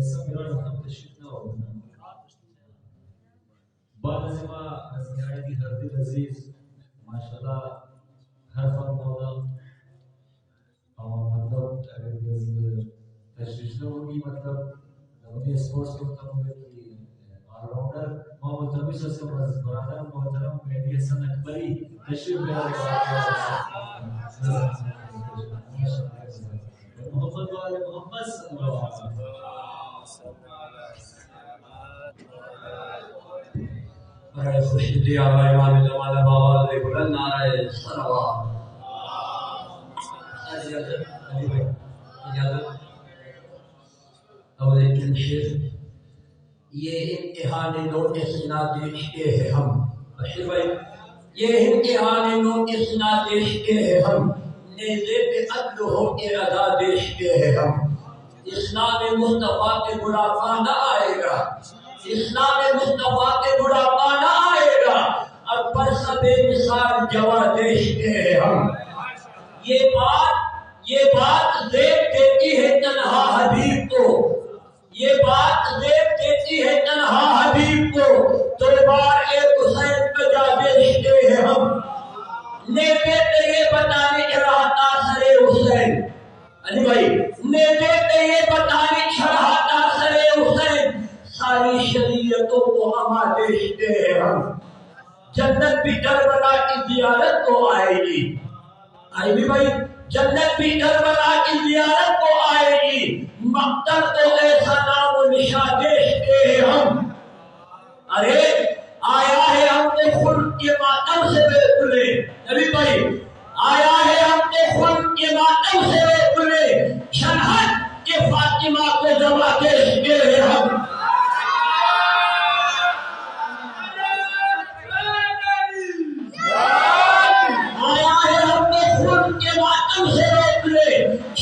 سميران وخم تشريفنا وابنا بعد زما نزنياني دي هردي لذيذ ما شاء الله هر فن موضوع او مطلب اگر تشریفنا ہوگی مطلب لوگی اسپورٹس کے مطلب ہوگا کہ آل راؤنڈر محمد تبیس سے برادر محترم مہدی حسن اکبری تشریف لے محمد والے محمد صلی اللہ علیہ وسلم برای خوشنودی آقای امام زمان باواز بلند نعره صلوات. اجازت اور لیکن پھر یہ امتحان نوٹس نہ دیکھتے ہیں ہم بشیر بھائی یہ امتحان نوٹس نہ دیکھتے ہیں ہم نیزے پہ عدل ہو کے ادا دیکھتے ہیں ہم اسلام مصطفیٰ کے بڑھاپا نہ آئے گا اسلام مصطفیٰ کے بڑھاپا نہ آئے گا اب پر سب مثال جوا دیکھتے ہیں ہم یہ بات زیب دیتی ہے تنہا حبیب کو یہ بات زیب دیتی ہے تنہا حبیب کو دو بار ایک حسین پہ جا دیکھتے ہیں ہم نیبے پہ یہ بتانے چڑھاتا سرے حسین علی بھائی نیبے پہ یہ بتانے چڑھاتا سرے حسین ساری شریعتوں کو ہما دیکھتے ہیں ہم جنت بھی کربلا کی زیارت کو آئے گی آئے گی بھائی جنت بھی کربلا کی زیارت کو آئے گی مقتل تو ایسا نام و نشان دیکھتے ہیں ہم ارے آیا ہے ہم نے خلق کے ماتم سے بے کلے نبی بھائی آیا ہے ہم نے خلق کے ماتم سے بے کلے شنہت کے فاطمہ کو جمع دیکھتے ہیں ہم آیا ہے ہم نے خلق کے ماتم سے بے کلے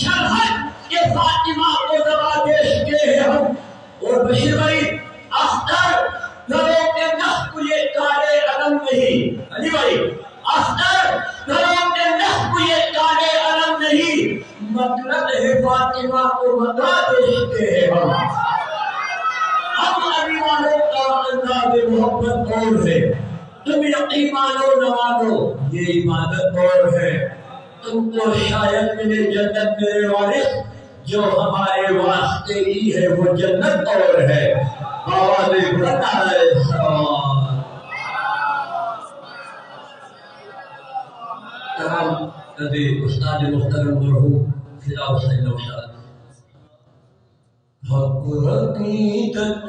شنہت کے فاطمہ کو جمع دیکھتے ہیں ہم اور بشیر بھائی اختر گھروں کے نخ کو یہ کالے علم نہیں علی بھائی اختر گھروں کے نخ کو یہ کالے علم نہیں مطلب ہے فاطمہ کو مدعا دیکھتے ہیں ہم علی والوں کا انداز محبت اور ہے تم یقین مانو نہ مانو یہ عبادت اور ہے تم کو شاید ملے جنت میرے وارث جو ہمارے واسطے ہی ہے وہ جنت اور ہے آواز بلند نعرہ صلوات. تمام قدیر استاد محترم مرحوم فدا حسین نوشاد حق حقیقت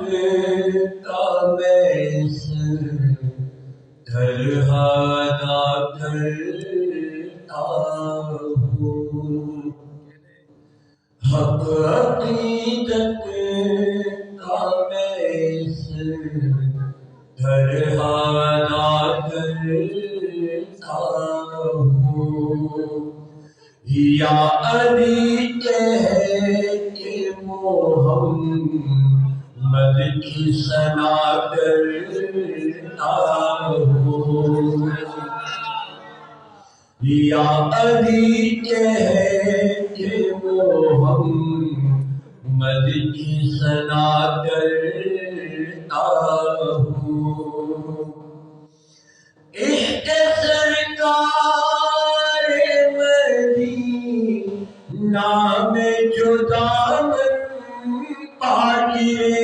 کا میں سر دھرہادا کرتا ہوں حق حقیقت کا میں سر دھرہادا کرتا ہوں یا علی کہہ کے محمد کی ثنا کرتا ہوں یا علی کہہ کے محمد کی ثنا کرتا ہوں عشق سرکار نام جدا من پاگیے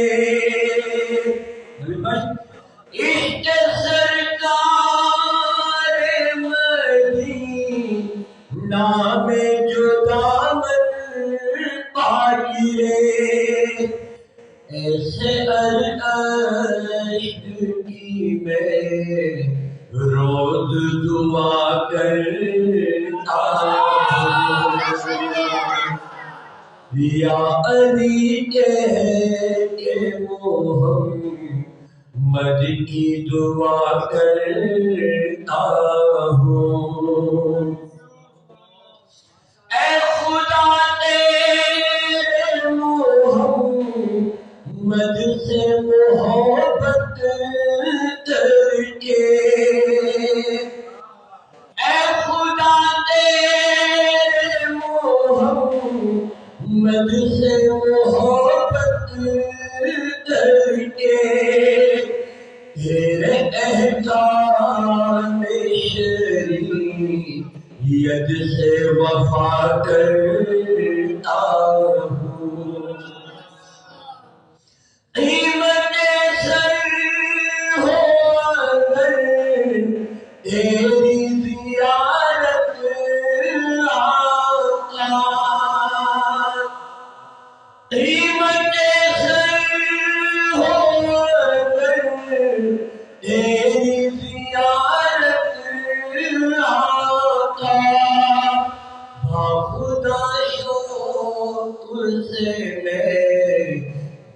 عشق سرکار مدی نام جدا من پاگیے ایسے عشق کی میں روز دعا کرتا یا علی کہہ کے محمد کی دعا کرتا ہوں اے خدا تیرے محمد سے محبت کر کے اے خدا تیرے محمد سے محبت کر کے تیرے احکام شریعت سے وفا کرتا ہوں قیمت سر ہو اگر تیری زیارت آقا قیمت سر ہو اگر تیری زیارت آقا باخدا شوق سے میں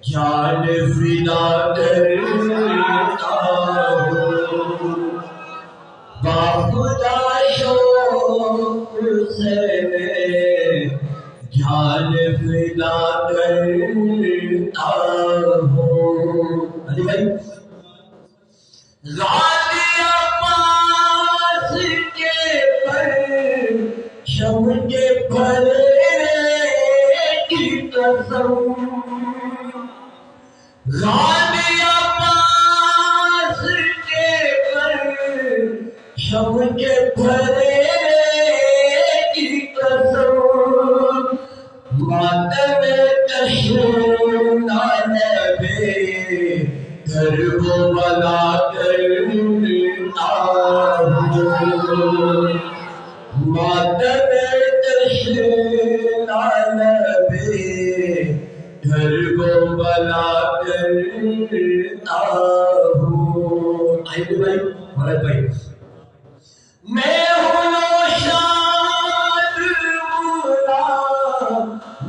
جان فدا کرتا ہوں باخدا شوق سے میں جان فدا کرتا ہوں علی بھائی غازی عباس کے پر شم کے بھرے کی قسم غازی عباس کے پر شم کے بھرے کی قسم ماتم تشنا نبے گھر کو بلا کرتا ہوں ماتم تشنا نبے گھر کو بلا کرتا ہوں آئیے بھائی بھرت بھائی میں ہوں نوشاد مولا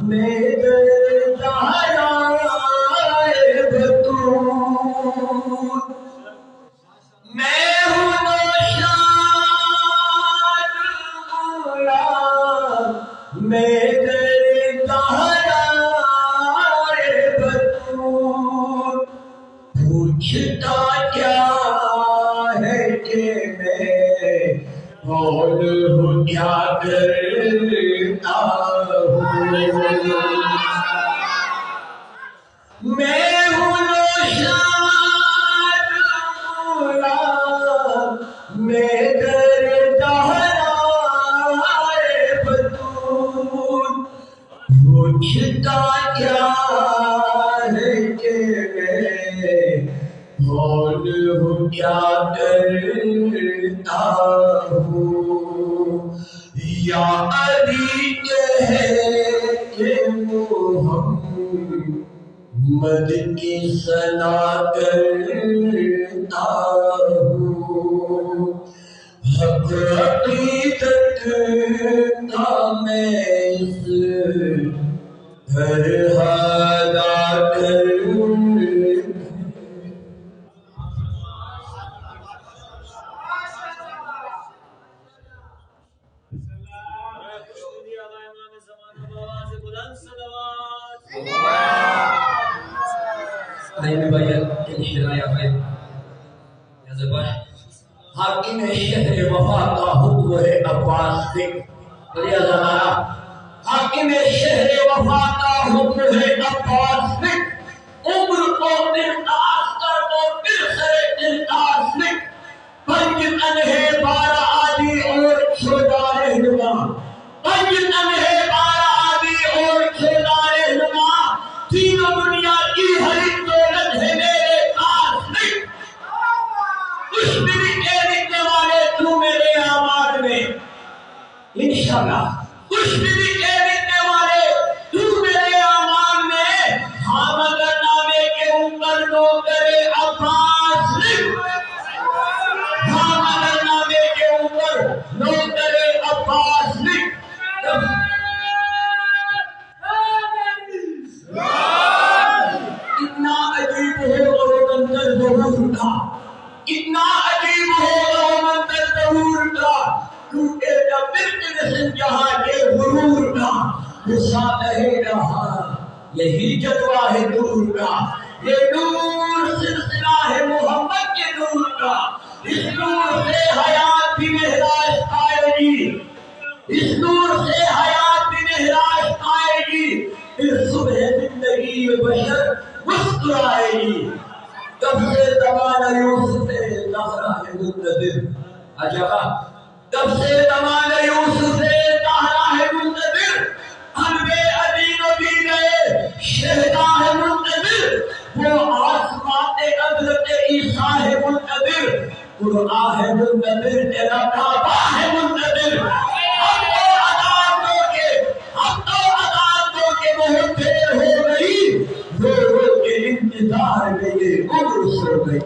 میں دردارائے بطور میں ہوں نوشاد مولا میں دردارائے بطور پوچھتا کیا ہے کہ میں کون ہوں کیا کرتا ہوں میں ہوں نوشاد مولا میں دردارائے بطور پوچھتا کیا ہے کہ میں کون ہوں کیا کرتا ہوں یا علی کہے کہ محمد کی ثنا کرتا ہوں حق عقیدت کا میں اس گھر ادا کروں حاکم شہر وفا کا حکم ہے عباس سکھ حاکم شہر وفا کا حکم ہے عباس سکھ عمر کو مرتاز کر کو پھر سرے دلتاز سکھ پنج انہے بارہ آدھی اور چھوٹا رہنما پنج انہے بارہ آدھی اور چھوٹا رہنما تینوں دنیا کی ہری دولت ہے میرے پاس سکھ کچھ بھی لکھنے والے تو میرے آماد میں انشاءاللہ کچھ بھی لکھنے والے تو میرے آماد میں حامد نامے کے اوپر نو کرے عباس لکھ حامد نامے کے اوپر نو کرے عباس لکھ اتنا عجیب ہوگا وہ منظر ضرور تھا اتنا عجیب ہوگا وہ منظر ضرور تھا کیونکہ جب بالکل جہاں کے غرور کا غصہ نہیں رہا یہی جذبہ ہے نور کا یہ نور سلسلہ ہے محمد کے نور کا اس نور سے حیات بھی مہراج آئے گی اس نور سے حیات بھی مہراج آئے گی پھر صبح زندگی نسیم بشر مسکرائے گی جب سے زمانہ یوسف زہرا ہے منتظر عجبا جب سے زمانہ یوسف زہرا ہے منتظر ہم بے عدین و دینے شہدا ہے منتظر وہ آسمان حضرت عیسیٰ ہے منتظر قرآن ہے منتظر تیرا کعبہ ہے منتظر ہم تو عذاب دو کے بہت دیر ہو گئی رو رو کے انتظار میں یہ عمر سو گئی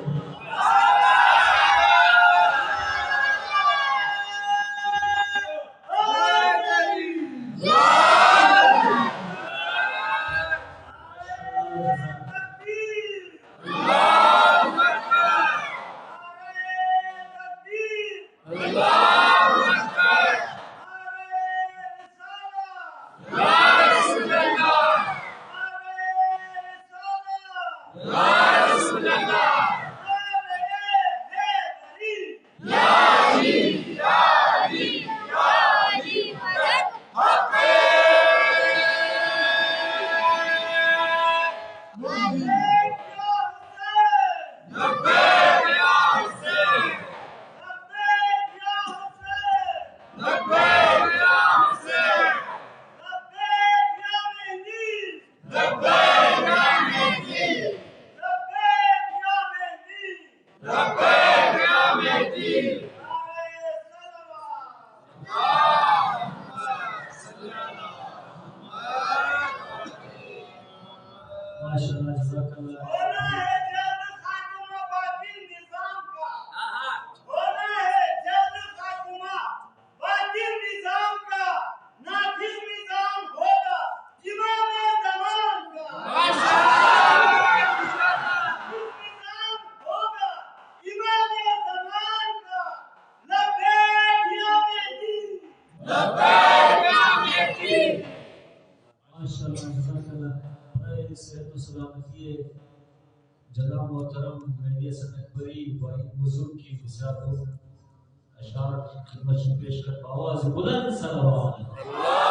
جناب محترم مہدی حسن اکبری بھائی بزرگ کی اشعار خدمت پیش کرتا آواز بلند صلوات